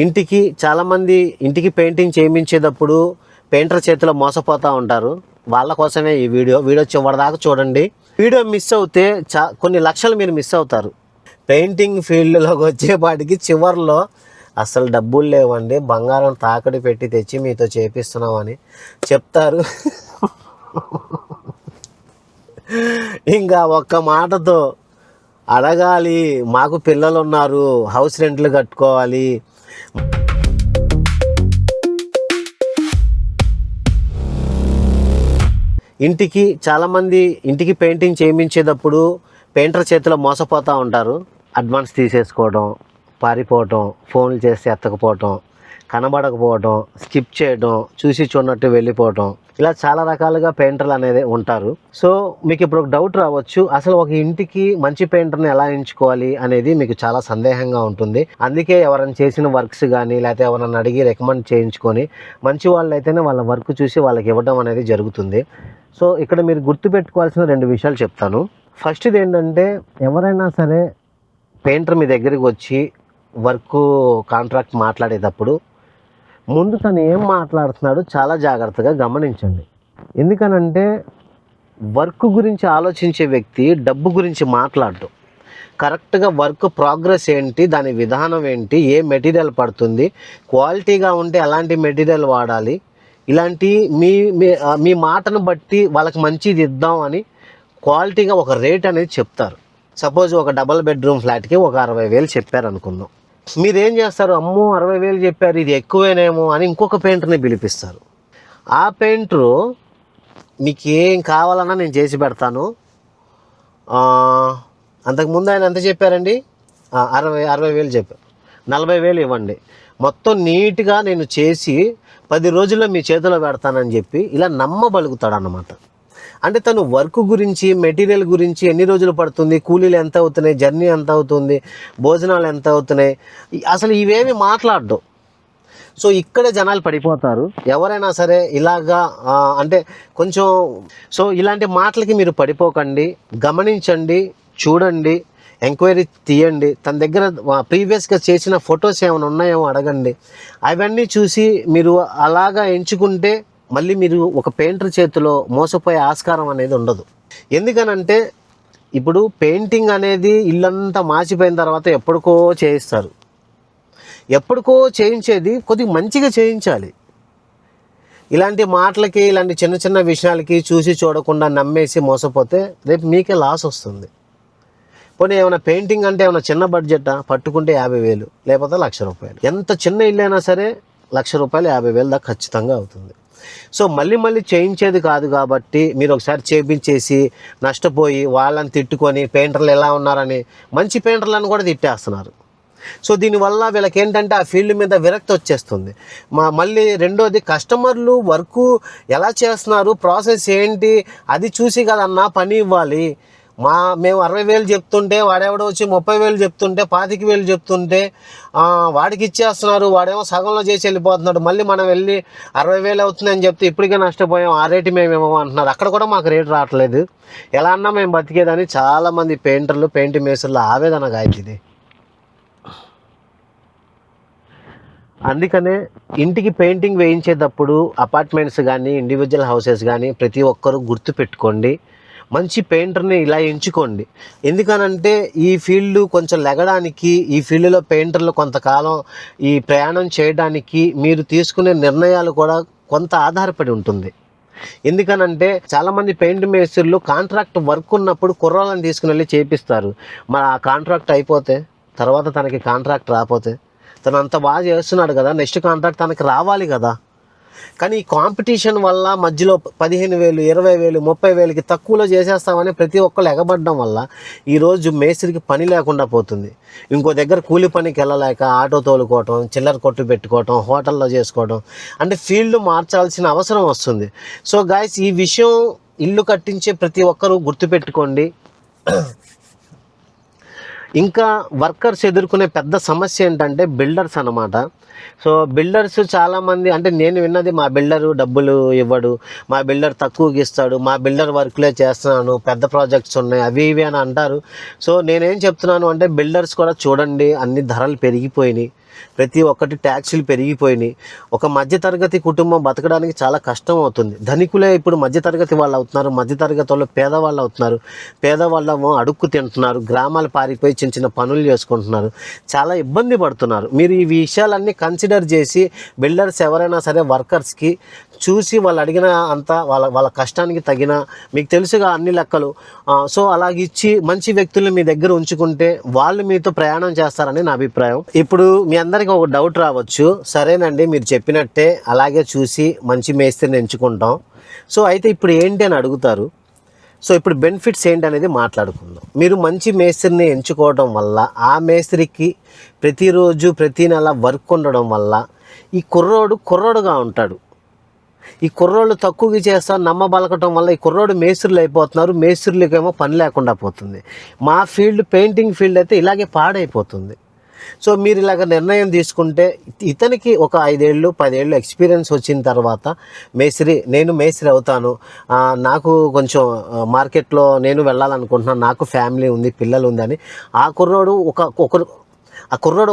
ఇంటికి చాలామంది ఇంటికి పెయింటింగ్ చేయించేటప్పుడు పెయింటర్ చేతిలో మోసపోతూ ఉంటారు. వాళ్ళ కోసమే ఈ వీడియో చివరిదాకా చూడండి. వీడియో మిస్ అవుతే కొన్ని లక్షలు మీరు మిస్ అవుతారు. పెయింటింగ్ ఫీల్డ్లోకి వచ్చేపాటికి చివరిలో అసలు డబ్బులు లేవండి, బంగారం తాకడి పెట్టి తెచ్చి మీతో చేపిస్తున్నామని చెప్తారు. ఇంకా ఒక్క మాటతో అడగాలి, మాకు పిల్లలు ఉన్నారు, హౌస్ రెంట్లు కట్టుకోవాలి. చాలామంది ఇంటికి పెయింటింగ్ చేయించేటప్పుడు పెయింటర్ చేతిలో మోసపోతూ ఉంటారు. అడ్వాన్స్ తీసేసుకోవడం, పారిపోవటం, ఫోన్లు చేస్తే ఎత్తకపోవటం, కనబడకపోవటం, స్కిప్ చేయడం, చూసి చూడనట్టు వెళ్ళిపోవటం, ఇలా చాలా రకాలుగా పెయింటర్లు అనేది ఉంటారు. సో మీకు ఇప్పుడు ఒక డౌట్ రావచ్చు, అసలు ఒక ఇంటికి మంచి పెయింటర్ని ఎలా ఎంచుకోవాలి అనేది మీకు చాలా సందేహంగా ఉంటుంది. అందుకే ఎవరైనా చేసిన వర్క్స్ కానీ లేకపోతే ఎవరైనా అడిగి రికమెండ్ చేయించుకొని మంచి వాళ్ళు అయితేనే వాళ్ళ వర్క్ చూసి వాళ్ళకి ఇవ్వడం అనేది జరుగుతుంది. సో ఇక్కడ మీరు గుర్తుపెట్టుకోవాల్సిన 2 విషయాలు చెప్తాను. ఫస్ట్ది ఏంటంటే, ఎవరైనా సరే పెయింటర్ మీ దగ్గరికి వచ్చి వర్క్ కాంట్రాక్ట్ మాట్లాడేటప్పుడు ముందు తను ఏం మాట్లాడుతున్నాడో చాలా జాగ్రత్తగా గమనించండి. ఎందుకనంటే వర్క్ గురించి ఆలోచించే వ్యక్తి డబ్బు గురించి మాట్లాడటం, కరెక్ట్గా వర్క్ ప్రోగ్రెస్ ఏంటి, దాని విధానం ఏంటి, ఏ మెటీరియల్ పడుతుంది, క్వాలిటీగా ఉంటే ఎలాంటి మెటీరియల్ వాడాలి, ఇలాంటి మీ మాటను బట్టి వాళ్ళకి మంచిది ఇద్దాం అని క్వాలిటీగా ఒక రేట్ అనేది చెప్తారు. సపోజ్ ఒక డబుల్ బెడ్రూమ్ ఫ్లాట్కి ఒక 60,000 చెప్పారు అనుకుందాం. మీరేం చేస్తారు, అమ్మో 60,000 చెప్పారు, ఇది ఎక్కువేనేమో అని ఇంకొక పెయింటర్ని పిలిపిస్తారు. ఆ పెయింటరు మీకు ఏం కావాలన్నా నేను చేసి పెడతాను, అంతకుముందు ఆయన ఎంత చెప్పారండి, 60,000 చెప్పారు, 40,000 ఇవ్వండి, మొత్తం నీట్గా నేను చేసి 10 రోజుల్లో మీ చేతిలో పెడతానని చెప్పి ఇలా నమ్మబలుగుతాడు అన్నమాట. అంటే తను వర్క్ గురించి, మెటీరియల్ గురించి, ఎన్ని రోజులు పడుతుంది, కూలీలు ఎంత అవుతున్నాయి, జర్నీ ఎంత అవుతుంది, భోజనాలు ఎంత అవుతున్నాయి, అసలు ఇవేమి మాట్లాడడం. సో ఇక్కడే జనాలు పడిపోతారు. ఎవరైనా సరే ఇలాగా అంటే కొంచెం ఇలాంటి మాటలకి మీరు పడిపోకండి. గమనించండి, చూడండి, ఎంక్వైరీ తీయండి. తన దగ్గర ప్రీవియస్గా చేసిన ఫొటోస్ ఏమైనా ఉన్నాయేమో అడగండి. అవన్నీ చూసి మీరు అలాగా ఎంచుకుంటే మళ్ళీ మీరు ఒక పెయింటర్ చేతిలో మోసపోయే ఆస్కారం అనేది ఉండదు. ఎందుకనంటే ఇప్పుడు పెయింటింగ్ అనేది ఇల్లంతా మార్చిపోయిన తర్వాత ఎప్పటికో చేయిస్తారు. ఎప్పటికో చేయించేది కొద్దిగా మంచిగా చేయించాలి. ఇలాంటి మాటలకి, ఇలాంటి చిన్న చిన్న విషయాలకి చూసి చూడకుండా నమ్మేసి మోసపోతే రేపు మీకే లాస్ వస్తుంది. పోనీ ఏమైనా పెయింటింగ్ అంటే ఏమైనా చిన్న బడ్జెటా, పట్టుకుంటే 50,000 లేకపోతే 1,00,000 రూపాయలు. ఎంత చిన్న ఇల్లు అయినా సరే 1,00,000 రూపాయలు 50,000 దాకా ఖచ్చితంగా అవుతుంది. సో మళ్ళీ చేయించేది కాదు కాబట్టి మీరు ఒకసారి చేయించేసి నష్టపోయి వాళ్ళని తిట్టుకొని పెయింటర్లు ఎలా ఉన్నారని మంచి పెయింటర్లను కూడా తిట్టేస్తున్నారు. సో దీనివల్ల వీళ్ళకి ఏంటంటే ఆ ఫీల్డ్ మీద విరక్తి వచ్చేస్తుంది. మళ్ళీ రెండోది, కస్టమర్లు వర్కు ఎలా చేస్తున్నారు, ప్రాసెస్ ఏంటి అది చూసి కదన్నా పని ఇవ్వాలి. మేము 60,000 చెప్తుంటే వాడెవడో వచ్చి 30,000 చెప్తుంటే, 25,000 చెప్తుంటే వాడికి ఇచ్చేస్తున్నారు, వాడేమో సగంలో చేసి వెళ్ళిపోతున్నాడు. మళ్ళీ మనం వెళ్ళి 60,000 అవుతుందని చెప్తే ఇప్పటికే నష్టపోయాం, ఆ రేటు మేమేమో అంటున్నారు. అక్కడ కూడా మాకు రేటు రావట్లేదు, ఎలా అన్నా మేము బతికేదని చాలామంది పెయింటర్లు, పెయింట్ మేస్త్రులు ఆవేదనగా అవుతుంది. అందుకనే ఇంటికి పెయింటింగ్ వేయించేటప్పుడు అపార్ట్మెంట్స్ కానీ, ఇండివిజువల్ హౌసెస్ కానీ ప్రతి ఒక్కరూ గుర్తుపెట్టుకోండి, మంచి పెయింటర్ని ఇలా ఎంచుకోండి. ఎందుకనంటే ఈ ఫీల్డ్ కొంచెం లెగడానికి, ఈ ఫీల్డ్లో పెయింటర్లు కొంతకాలం ఈ ప్రయాణం చేయడానికి మీరు తీసుకునే నిర్ణయాలు కూడా కొంత ఆధారపడి ఉంటుంది. ఎందుకనంటే చాలామంది పెయింట్ మేస్త్రులు కాంట్రాక్ట్ వర్క్ ఉన్నప్పుడు కుర్రాళ్ళని తీసుకుని వెళ్ళి చేపిస్తారు. మరి ఆ కాంట్రాక్ట్ అయిపోతే తర్వాత తనకి కాంట్రాక్ట్ రాకపోతే, తను అంత బాగా చేస్తున్నాడు కదా, నెక్స్ట్ కాంట్రాక్ట్ తనకి రావాలి కదా. కానీ ఈ కాంపిటీషన్ వల్ల మధ్యలో 15,000, 20,000, 30,000కి తక్కువలో చేసేస్తామని ప్రతి ఒక్కళ్ళు ఎగబడడం వల్ల ఈరోజు మేస్త్రికి పని లేకుండా పోతుంది. ఇంకో దగ్గర కూలి పనికి వెళ్ళలేక ఆటో తోలుకోవటం, చిల్లర కొట్టు పెట్టుకోవటం, హోటల్లో చేసుకోవటం, అంటే ఫీల్డ్ మార్చాల్సిన అవసరం వస్తుంది. సో గాయస్, ఈ విషయం ఇల్లు కట్టించే ప్రతి ఒక్కరూ గుర్తుపెట్టుకోండి. ఇంకా వర్కర్స్ ఎదుర్కొనే పెద్ద సమస్య ఏంటంటే బిల్డర్స్ అన్నమాట. సో బిల్డర్స్ చాలామంది, అంటే నేను విన్నది, మా బిల్డరు డబ్బులు ఇవ్వడు, మా బిల్డర్ తక్కువకి ఇస్తాడు, మా బిల్డర్ వర్క్లే చేస్తున్నాను, పెద్ద ప్రాజెక్ట్స్ ఉన్నాయి, అవి ఇవి అని అంటారు. సో నేనేం చెప్తున్నాను అంటే, బిల్డర్స్ కూడా చూడండి, అన్ని ధరలు పెరిగిపోయినాయి. ప్రతి ఒక్కటి ట్యాక్సీలు పెరిగిపోయినాయి. ఒక మధ్యతరగతి కుటుంబం బతకడానికి చాలా కష్టం అవుతుంది. ధనికులే ఇప్పుడు మధ్యతరగతి వాళ్ళు అవుతున్నారు, మధ్యతరగతి వాళ్ళు పేదవాళ్ళు అవుతున్నారు. పేదవాళ్ళేమో అడుక్కు తింటున్నారు, గ్రామాలు పారిపోయి చిన్న చిన్న పనులు చేసుకుంటున్నారు, చాలా ఇబ్బంది పడుతున్నారు. మీరు ఈ విషయాలన్నీ కన్సిడర్ చేసి బిల్డర్స్ ఎవరైనా సరే వర్కర్స్కి చూసి వాళ్ళు అడిగిన అంత వాళ్ళ కష్టానికి తగిన, మీకు తెలుసుగా అన్ని లెక్కలు, సో అలాగిచ్చి మంచి వ్యక్తులను మీ దగ్గర ఉంచుకుంటే వాళ్ళు మీతో ప్రయాణం చేస్తారని నా అభిప్రాయం. ఇప్పుడు మీ అందరికీ ఒక డౌట్ రావచ్చు, సరేనండి మీరు చెప్పినట్టే అలాగే చూసి మంచి మేస్త్రిని ఎంచుకుంటాం, సో అయితే ఇప్పుడు ఏంటి అని అడుగుతారు. సో ఇప్పుడు బెనిఫిట్స్ ఏంటి అనేది మాట్లాడుకుందాం. మీరు మంచి మేస్త్రిని ఎంచుకోవడం వల్ల ఆ మేస్త్రికి ప్రతిరోజు ప్రతి నెల వర్క్ ఉండడం వల్ల ఈ కుర్రోడుగా ఉంటాడు. ఈ కుర్రోళ్ళు తక్కువగా చేస్తారు నమ్మబలకటం వల్ల ఈ కుర్రోడు మేస్త్రులు అయిపోతున్నారు, మేస్త్రులకేమో పని లేకుండా పోతుంది. మా ఫీల్డ్ పెయింటింగ్ ఫీల్డ్ అయితే ఇలాగే పాడైపోతుంది. సో మీరు ఇలాగ నిర్ణయం తీసుకుంటే ఇతనికి ఒక 5 ఏళ్ళు 10 ఏళ్ళు ఎక్స్పీరియన్స్ వచ్చిన తర్వాత నేను మేస్త్రి అవుతాను, నాకు కొంచెం మార్కెట్లో నేను వెళ్ళాలనుకుంటున్నాను, నాకు ఫ్యామిలీ ఉంది, పిల్లలు ఉందని ఆ కుర్రోడు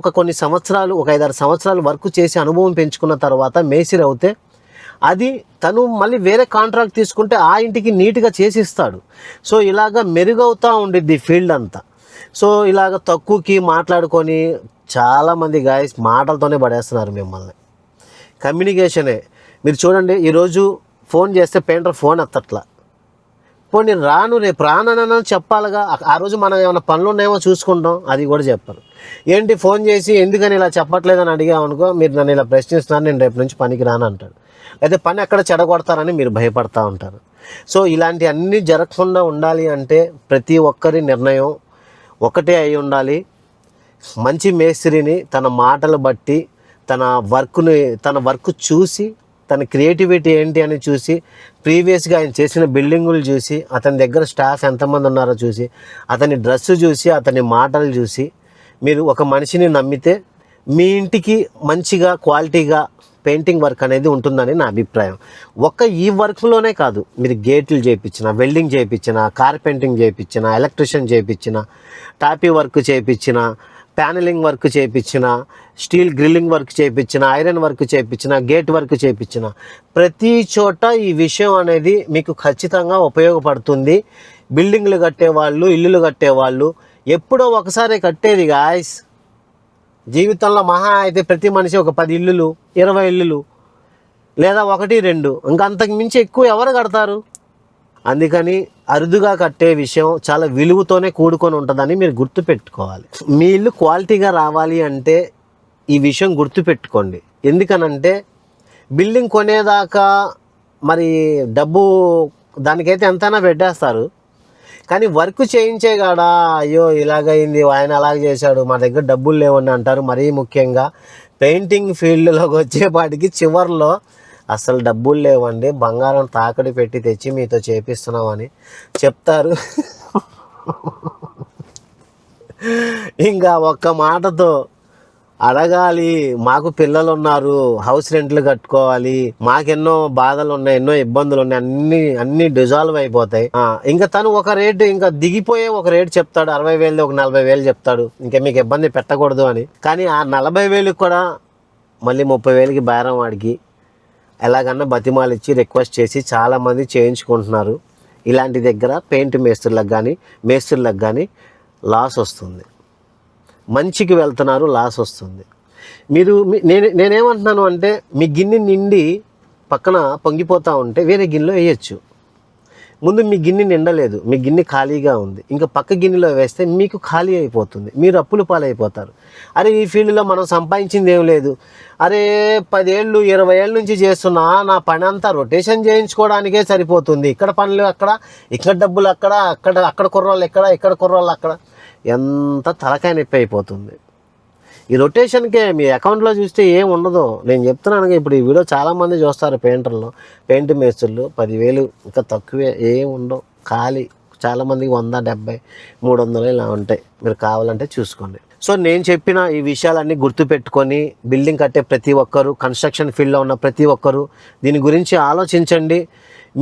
ఒక కొన్ని సంవత్సరాలు, ఒక 5-6 సంవత్సరాలు వర్క్ చేసి అనుభవం పెంచుకున్న తర్వాత మేస్త్రి అవుతే అది తను మళ్ళీ వేరే కాంట్రాక్ట్ తీసుకుంటే ఆ ఇంటికి నీట్గా చేసిస్తాడు. సో ఇలాగ మెరుగవుతూ ఉండిద్ది ఫీల్డ్ అంతా. సో ఇలాగ తక్కువకి మాట్లాడుకొని చాలామంది గాయస్ మాటలతోనే పడేస్తున్నారు మిమ్మల్ని. కమ్యూనికేషనే మీరు చూడండి, ఈరోజు ఫోన్ చేస్తే పెయింటర్ ఫోన్ ఎత్తట్లా, పోనీ రేపు రానని చెప్పాలిగా. ఆ రోజు మనం ఏమైనా పనులు ఉన్నాయేమో చూసుకుంటాం, అది కూడా చెప్పారు. ఏంటి ఫోన్ చేసి ఎందుకని ఇలా చెప్పట్లేదని అడిగామనుకో, మీరు నన్ను ఇలా ప్రశ్నిస్తున్నారు, నేను రేపు నుంచి పనికి రాను అంటాడు. అయితే పని ఎక్కడ చెడగొడతారని మీరు భయపడతా ఉంటారు. సో ఇలాంటి అన్నీ జరగకుండా ఉండాలి అంటే ప్రతి ఒక్కరి నిర్ణయం ఒకటే అయి ఉండాలి. మంచి మేస్త్రిని తన మాటలు బట్టి, తన వర్క్ చూసి, తన క్రియేటివిటీ ఏంటి అని చూసి, ప్రీవియస్గా ఆయన చేసిన బిల్డింగులు చూసి, అతని దగ్గర స్టాఫ్ ఎంతమంది ఉన్నారో చూసి, అతని డ్రెస్సు చూసి, అతని మాటలు చూసి మీరు ఒక మనిషిని నమ్మితే మీ ఇంటికి మంచిగా క్వాలిటీగా పెయింటింగ్ వర్క్ అనేది ఉంటుందని నా అభిప్రాయం. ఈ వర్క్లోనే కాదు, మీరు గేట్లు చేయించిన, వెల్డింగ్ చేయించిన, కార్పెంటింగ్ చేయించిన, ఎలక్ట్రిషియన్ చేయించిన, టాపీ వర్క్ చేయించిన, ప్యానలింగ్ వర్క్ చేయించిన, స్టీల్ గ్రిల్లింగ్ వర్క్ చేయించిన, ఐరన్ వర్క్ చేయించిన, గేట్ వర్క్ చేయించిన, ప్రతి చోట ఈ విషయం అనేది మీకు ఖచ్చితంగా ఉపయోగపడుతుంది. బిల్డింగ్లు కట్టేవాళ్ళు, ఇల్లులు కట్టేవాళ్ళు ఎప్పుడో ఒకసారి కట్టేది గాయస్. జీవితంలో మహా అయితే ప్రతి మనిషి ఒక 10 ఇల్లులు 20 ఇల్లులు లేదా 1-2, ఇంకా అంతకు మించి ఎక్కువ ఎవరు కడతారు? అందుకని అరుదుగా కట్టే విషయం చాలా విలువతోనే కూడుకొని ఉంటుందని మీరు గుర్తుపెట్టుకోవాలి. మీ ఇల్లు క్వాలిటీగా రావాలి అంటే ఈ విషయం గుర్తుపెట్టుకోండి. ఎందుకనంటే బిల్డింగ్ కొనేదాకా మరి డబ్బు దానికైతే ఎంతైనా పెట్టేస్తారు, కానీ వర్క్ చేయించే కాడా అయ్యో ఇలాగైంది, ఆయన అలాగ చేశాడు, మా దగ్గర డబ్బులు లేవని అంటారు. మరీ ముఖ్యంగా పెయింటింగ్ ఫీల్డ్లోకి వచ్చేపాటికి చివర్లో అసలు డబ్బులు లేవండి, బంగారం తాకడి పెట్టి తెచ్చి మీతో చేపిస్తున్నామని చెప్తారు. ఇంకా ఒక్క మాటతో అడగాలి, మాకు పిల్లలు ఉన్నారు, హౌస్ రెంట్లు కట్టుకోవాలి, మాకెన్నో బాధలు ఉన్నాయి, ఎన్నో ఇబ్బందులు ఉన్నాయి, అన్ని డిజాల్వ్ అయిపోతాయి. ఇంకా తను ఒక రేటు, ఇంకా దిగిపోయే ఒక రేటు చెప్తాడు, 60,000 ఒక 40,000 చెప్తాడు, ఇంకా మీకు ఇబ్బంది పెట్టకూడదు అని. కానీ ఆ 40,000 కూడా మళ్ళీ 30,000కి బేరం వాడికి ఎలాగన్నా బతిమాలు ఇచ్చి రిక్వెస్ట్ చేసి చాలామంది చేయించుకుంటున్నారు. ఇలాంటి దగ్గర పెయింట్ మేస్త్రులకు కానీ లాస్ వస్తుంది. మంచికి వెళ్తున్నారు, లాస్ వస్తుంది. నేనేమంటున్నాను అంటే మీ గిన్నె నిండి పక్కన పొంగిపోతూ ఉంటే వేరే గిన్నెలో వేయచ్చు. ముందు మీ గిన్నె నిండలేదు, మీ గిన్నె ఖాళీగా ఉంది, ఇంకా పక్క గిన్నెలో వేస్తే మీకు ఖాళీ అయిపోతుంది, మీరు అప్పులు పాలైపోతారు. అరే ఈ ఫీల్డ్లో మనం సంపాదించింది ఏం లేదు, అరే 10 ఏళ్ళు 20 ఏళ్ళ నుంచి చేస్తున్నా, నా పని అంతా రొటేషన్ చేయించుకోవడానికే సరిపోతుంది, ఇక్కడ పనులు అక్కడ, ఇక్కడ డబ్బులు అక్కడ కుర్రోళ్ళు ఇక్కడ కుర్రోళ్ళు అక్కడ, ఎంత తలకాయ నొప్పి అయిపోతుంది. ఈ రొటేషన్కే మీ అకౌంట్లో చూస్తే ఏం ఉండదు. నేను చెప్తున్నాను, ఇప్పుడు ఈ వీడియో చాలామంది చూస్తారు, పెయింట్ మేస్త్రులు 10,000 ఇంకా తక్కువే, ఏం ఉండవు, ఖాళీ. చాలామందికి 100, 70, 300 ఇలా ఉంటాయి. మీరు కావాలంటే చూసుకోండి. సో నేను చెప్పిన ఈ విషయాలన్నీ గుర్తుపెట్టుకొని బిల్డింగ్ కట్టే ప్రతి ఒక్కరు, కన్స్ట్రక్షన్ ఫీల్డ్లో ఉన్న ప్రతి ఒక్కరు దీని గురించి ఆలోచించండి.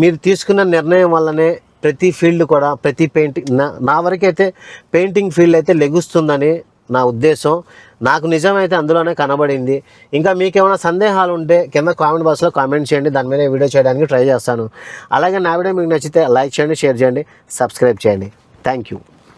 మీరు తీసుకున్న నిర్ణయం వల్లనే ప్రతి ఫీల్డ్ కూడా, ప్రతి పెయింటింగ్, నా వరకైతే పెయింటింగ్ ఫీల్డ్ అయితే లెగుస్తుందని నా ఉద్దేశం. నాకు నిజమైతే అందులోనే కనబడింది. ఇంకా మీకేమైనా సందేహాలు ఉంటే కింద కామెంట్ బాక్స్లో కామెంట్ చేయండి, దాని మీద వీడియో చేయడానికి ట్రై చేస్తాను. అలాగే నా వీడియో మీకు నచ్చితే లైక్ చేయండి, షేర్ చేయండి, సబ్స్క్రైబ్ చేయండి. Thank you.